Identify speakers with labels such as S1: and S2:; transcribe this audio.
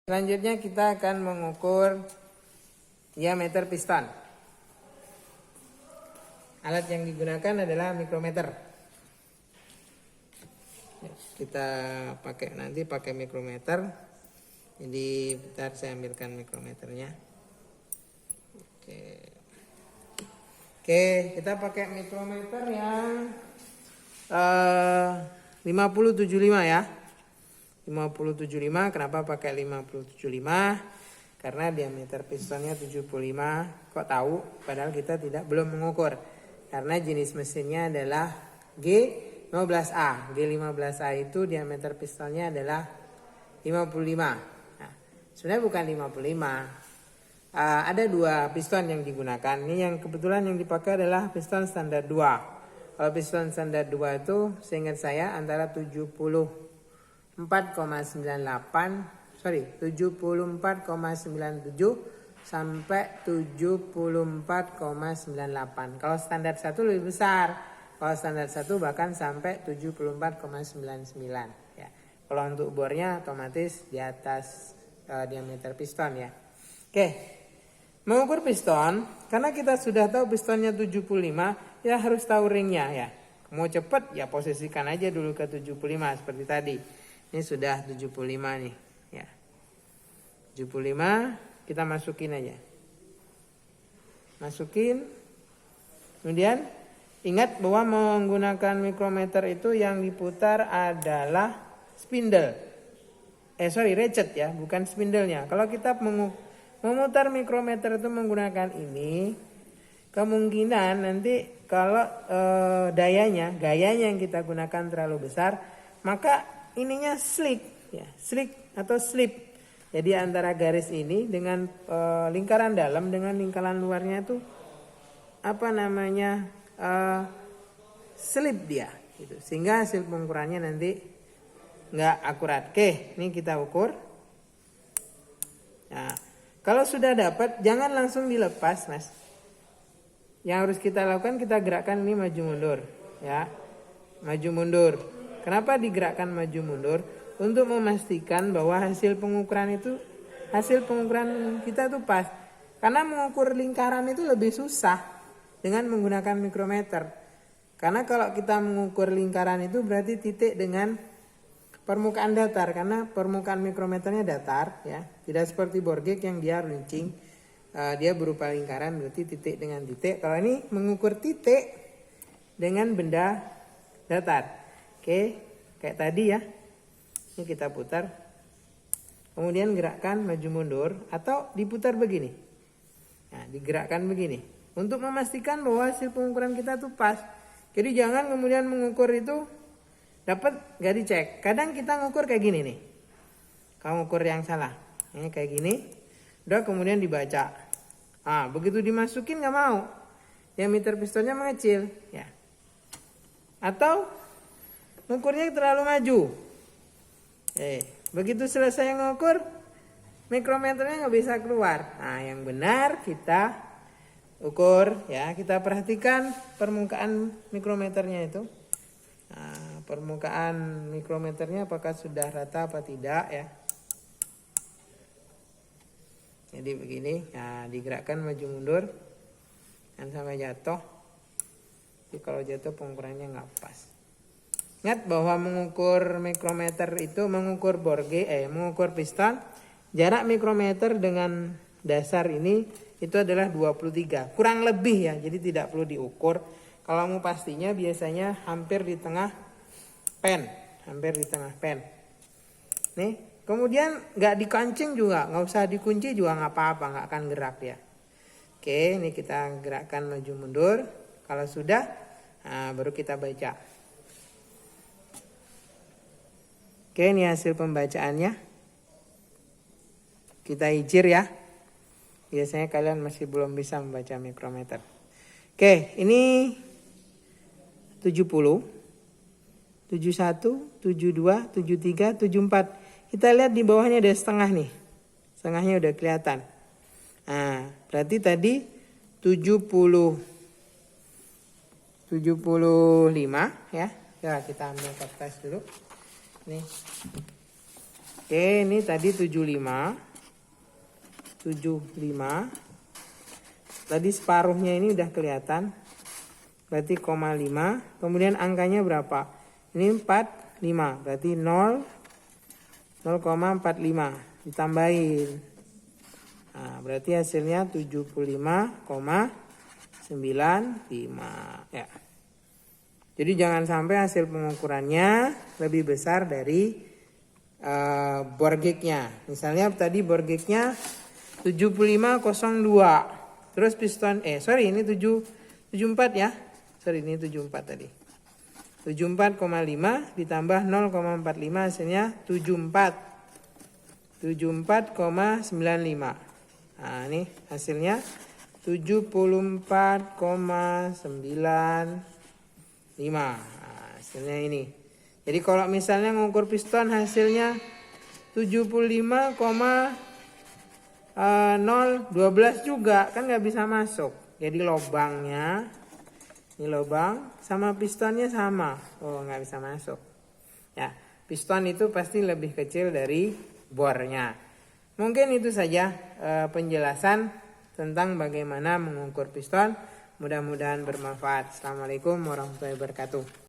S1: Selanjutnya kita akan mengukur diameter piston. Alat yang digunakan adalah mikrometer. Kita nanti pakai mikrometer. Jadi bentar saya ambilkan mikrometernya. Oke, kita pakai mikrometer yang 5075 ya. 5075, kenapa pakai 5075? Karena diameter pistonnya 75. Kok tahu? Padahal kita belum mengukur. Karena jenis mesinnya adalah G15A. G15A itu diameter pistonnya adalah 55. Nah, sebenarnya bukan 55. Ada dua piston yang digunakan. Ini yang kebetulan yang dipakai adalah piston standar 2. Kalau piston standar 2 itu seingat saya antara 74,97 sampai 74,98. Kalau standar 1 lebih besar. Kalau standar 1 bahkan sampai 74,99 ya. Kalau untuk bornya otomatis di atas diameter piston ya. Oke. Mengukur piston, karena kita sudah tahu pistonnya 75, ya harus tahu ringnya ya. Mau cepet ya posisikan aja dulu ke 75 seperti tadi. Ini sudah 75 nih ya. 75 kita masukin aja. Masukin. Kemudian ingat bahwa menggunakan mikrometer itu yang diputar adalah spindle. Ratchet ya, bukan spindlenya. Kalau kita memutar mikrometer itu menggunakan ini, kemungkinan nanti kalau gayanya yang kita gunakan terlalu besar, maka ininya slick ya, atau slip. Jadi antara garis ini dengan lingkaran dalam dengan lingkaran luarnya itu slip dia gitu. Sehingga hasil pengukurannya nanti nggak akurat. Oke, ini kita ukur. Nah, kalau sudah dapat jangan langsung dilepas, Mas. Yang harus kita lakukan, kita gerakkan ini maju mundur ya. Maju mundur. Kenapa digerakkan maju mundur? Untuk memastikan bahwa hasil pengukuran kita itu pas. Karena mengukur lingkaran itu lebih susah dengan menggunakan mikrometer. Karena kalau kita mengukur lingkaran itu berarti titik dengan permukaan datar. Karena permukaan mikrometernya datar ya. Tidak seperti bore gauge yang dia runcing. Dia berupa lingkaran, berarti titik dengan titik. Kalau ini mengukur titik dengan benda datar. Oke, kayak tadi ya. Ini kita putar. Kemudian gerakkan maju mundur atau diputar begini. Nah, digerakkan begini. Untuk memastikan bahwa hasil pengukuran kita tuh pas. Jadi jangan kemudian mengukur itu dapat gak dicek. Kadang kita ngukur kayak gini nih. Kalau ngukur yang salah. Ini kayak gini. Udah kemudian dibaca. Nah, begitu dimasukin gak mau. Diameter pistonnya mengecil ya. Atau ngukurnya terlalu maju. Begitu selesai ngukur, mikrometernya nggak bisa keluar. Nah, yang benar kita ukur ya, kita perhatikan permukaan mikrometernya itu. Nah, permukaan mikrometernya apakah sudah rata apa tidak ya. Jadi begini, nah digerakkan maju mundur, dan sampai jatuh. Jadi kalau jatuh pengukurannya nggak pas. Ingat bahwa mengukur mikrometer itu mengukur mengukur piston, jarak mikrometer dengan dasar ini itu adalah 23. Kurang lebih ya, jadi tidak perlu diukur. Kalau mau pastinya biasanya hampir di tengah pen. Nih, kemudian nggak dikancing juga, nggak usah dikunci juga nggak apa-apa, nggak akan gerak ya. Oke, ini kita gerakkan maju mundur. Kalau sudah, nah baru kita baca. Oke, ini hasil pembacaannya. Kita ijir ya. Biasanya kalian masih belum bisa membaca mikrometer. Oke, ini 70, 71, 72, 73, 74. Kita lihat di bawahnya ada setengah nih. Setengahnya udah kelihatan. Nah, berarti tadi 75 ya. Ya, kita ambil kertas dulu. Nih. Oke, ini tadi 75. Tadi separuhnya ini udah kelihatan. Berarti 0,5. Kemudian angkanya berapa? Ini 45. Berarti 0,45. Ditambahin. Nah, berarti hasilnya 75,95 ya. Jadi jangan sampai hasil pengukurannya lebih besar dari bore gauge-nya. Misalnya tadi bore gauge-nya 7502. Terus piston ini 74 ya. Ini 74 tadi. 74,5 ditambah 0,45 hasilnya 74,95. Nah, ini hasilnya 74,95. Nah, hasilnya ini. Jadi kalau misalnya mengukur piston hasilnya 75,012 juga kan nggak bisa masuk. Jadi lubangnya, ini lubang sama pistonnya sama. Oh, nggak bisa masuk. Ya, piston itu pasti lebih kecil dari bornya. Mungkin itu saja penjelasan tentang bagaimana mengukur piston. Mudah-mudahan bermanfaat. Assalamualaikum warahmatullahi wabarakatuh.